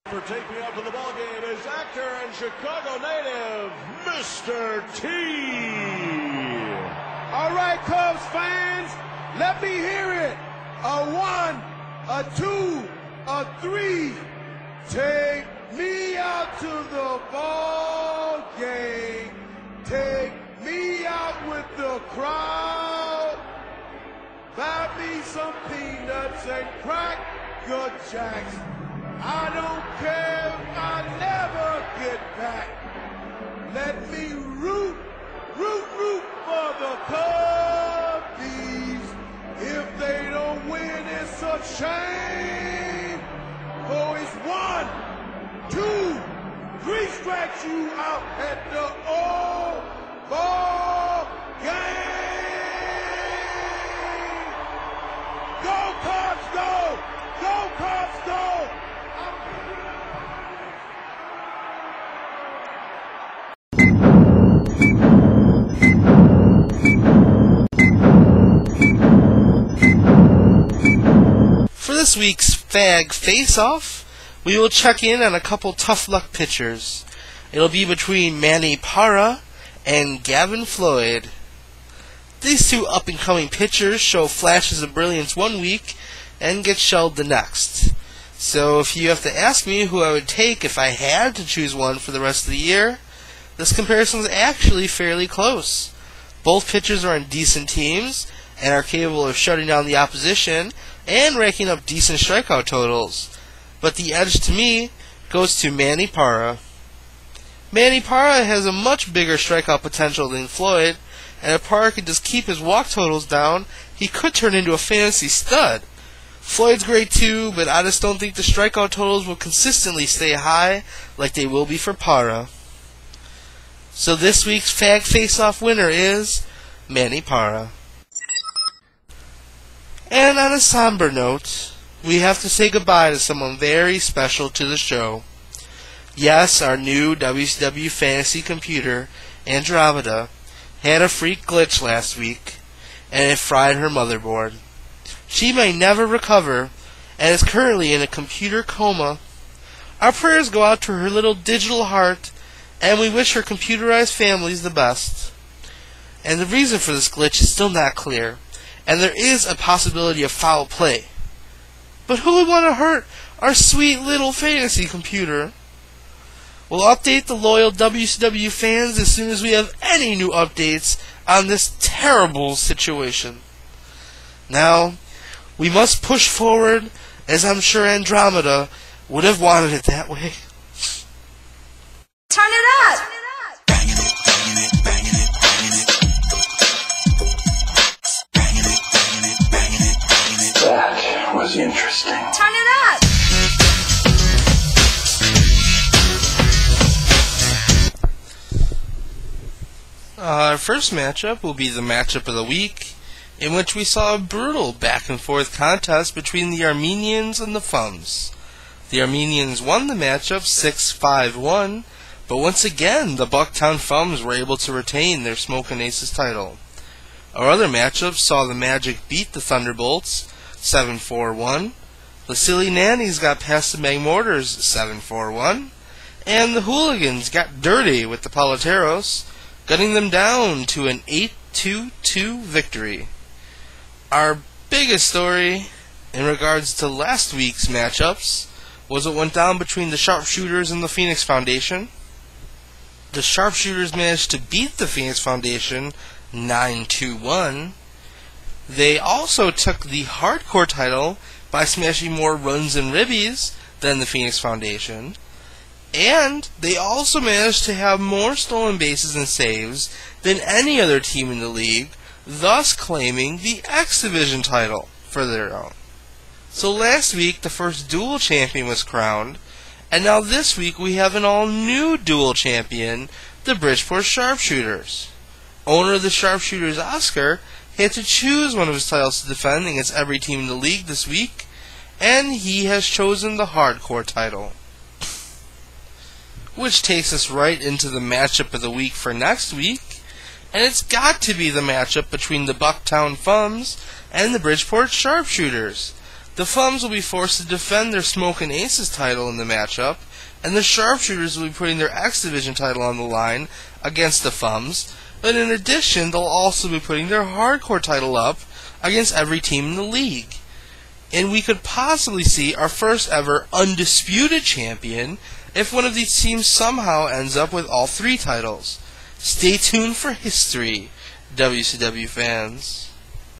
For taking up to the ball game is actor and Chicago native, Mr. T. All right, Cubs fans, let me hear it. A 1, a 2, a 3. Take me out to the ball game. Take me out with the crowd. Buy me some peanuts and cracker jacks. I don't care if I never get back. Let me root for the Cubbies. If they don't win, it's a shame. Oh, it's 1, 2, 3 strikes you out at the old ball game. Go Cubs, go! Go Cubs, go! For this week's Fag Face-Off, we will check in on a couple tough luck pitchers. It'll be between Manny Parra and Gavin Floyd. These two up-and-coming pitchers show flashes of brilliance one week and get shelled the next. So if you have to ask me who I would take if I had to choose one for the rest of the year, this comparison is actually fairly close. Both pitchers are on decent teams and are capable of shutting down the opposition and racking up decent strikeout totals. But the edge to me goes to Manny Parra. Manny Parra has a much bigger strikeout potential than Floyd, and if Parra could just keep his walk totals down, he could turn into a fantasy stud. Floyd's great too, but I just don't think the strikeout totals will consistently stay high like they will be for Parra. So this week's Fag Face-Off winner is Manny Parra. And on a somber note, we have to say goodbye to someone very special to the show. Yes, our new WCW fantasy computer, Andromeda, had a freak glitch last week, and it fried her motherboard. She may never recover, and is currently in a computer coma. Our prayers go out to her little digital heart, and we wish her computerized families the best. And the reason for this glitch is still not clear, and there is a possibility of foul play. But who would want to hurt our sweet little fantasy computer? We'll update the loyal WCW fans as soon as we have any new updates on this terrible situation. Now, we must push forward, as I'm sure Andromeda would have wanted it that way. Turn it up! That was interesting. Turn it up! Our first matchup will be the matchup of the week, in which we saw a brutal back-and-forth contest between the Armenians and the Fums. The Armenians won the matchup 6-5-1, but once again the Bucktown Fums were able to retain their Smokin' Aces title. Our other matchup saw the Magic beat the Thunderbolts 7-4-1, the Silly Nannies got past the Magmortars 7-4-1, and the Hooligans got dirty with the Paleteros, gutting them down to an 8-2-2 victory. Our biggest story in regards to last week's matchups was what went down between the Sharpshooters and the Phoenix Foundation. The Sharpshooters managed to beat the Phoenix Foundation 9-1. They also took the Hardcore title by smashing more runs and ribbies than the Phoenix Foundation. And they also managed to have more stolen bases and saves than any other team in the league, thus claiming the X Division title for their own. So last week the first dual champion was crowned, and now this week we have an all-new dual champion, the Bridgeport Sharpshooters. Owner of the Sharpshooters, Oscar, had to choose one of his titles to defend against every team in the league this week, and he has chosen the Hardcore title. Which takes us right into the matchup of the week for next week, and it's got to be the matchup between the Bucktown Fums and the Bridgeport Sharpshooters. The Fums will be forced to defend their Smokin' Aces title in the matchup, and the Sharpshooters will be putting their X Division title on the line against the Fums, but in addition, they'll also be putting their Hardcore title up against every team in the league. And we could possibly see our first ever undisputed champion if one of these teams somehow ends up with all three titles. Stay tuned for history, WCW fans.